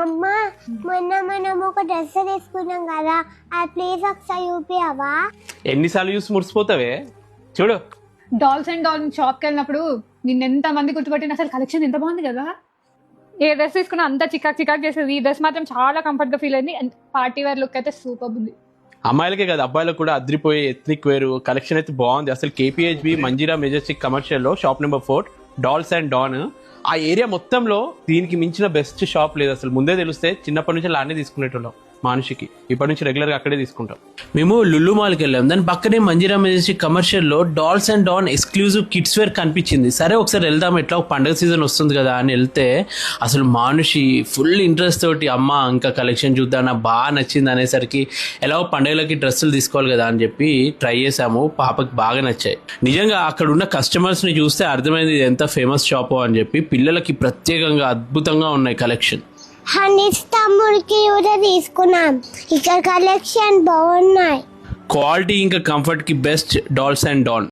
అమ్మా మొన్న మనం ఒక డ్రెస్ తీసుకున్నాం కదా ఆ ప్లీజ్ ఒకసారి చూపియవా? ఎన్నిసార్లు చూసి మురిసిపోతావే చూడు. డాల్స్ అండ్ డాల్ షాప్కి వెళ్ళినప్పుడు నిన్న ఎంత మంది గుర్తుపట్టిన అసలు కలెక్షన్ ఎంత బాగుంది కదా. ఏ డ్రెస్ తీసుకున్నా అంత చికాక్ చికాక్ చేసేది. ఈ డ్రెస్ మాత్రం చాలా కంఫర్ట్ గా ఫీల్ అయింది అండ్ పార్టీ వేర్ లుక్ అయితే సూపర్ ఉంది. అమ్మాయిలకే కదా అబ్బాయిలకు కూడా అద్రిపోయే ఎథ్నిక్ వేరు కలెక్షన్ అయితే బాగుంది. అసలు కేపీహెచ్బి మంజీరా మెజెస్టిక్ కమర్షియల్ లో shop number 4 dolls and Don. ఆ ఏరియా మొత్తంలో దీనికి మించిన బెస్ట్ షాప్ లేదు. అసలు ముందే తెలిస్తే చిన్నప్పటి నుంచి లానే తీసుకునేటోళ్ళం మనిషికి. ఇప్పటి నుంచి రెగ్యులర్ గా అక్కడే తీసుకుంటాం. మేము లుల్లు మాల్కి వెళ్ళాం. దాని పక్కనే మంజీరా మెజెస్టిక్ కమర్షియల్ లో dolls and Don exclusive kids wear కనిపించింది. సరే ఒకసారి వెళ్దాం, ఎట్లా పండుగ సీజన్ వస్తుంది కదా అని వెళ్తే అసలు మనిషి ఫుల్ ఇంట్రెస్ట్ తోటి అమ్మ ఇంకా కలెక్షన్ చూద్దాం నాకు బాగా నచ్చింది అనేసరికి ఎలాగో పండుగలకి డ్రెస్సులు తీసుకోవాలి కదా అని చెప్పి ట్రై చేసాము. పాపకి బాగా నచ్చాయి. నిజంగా అక్కడ ఉన్న కస్టమర్స్ ని చూస్తే అర్థమైంది ఇది ఎంత ఫేమస్ షాప్ అని చెప్పి. పిల్లలకి ప్రత్యేకంగా అద్భుతంగా ఉన్నాయి కలెక్షన్. హనీస్ తమ్ముడికి కూడా తీసుకున్నాం. ఇక్కడ కలెక్షన్ బాగున్నాయి. క్వాలిటీ ఇంకా కంఫర్ట్ కి బెస్ట్ డాల్స్ అండ్ డాన్.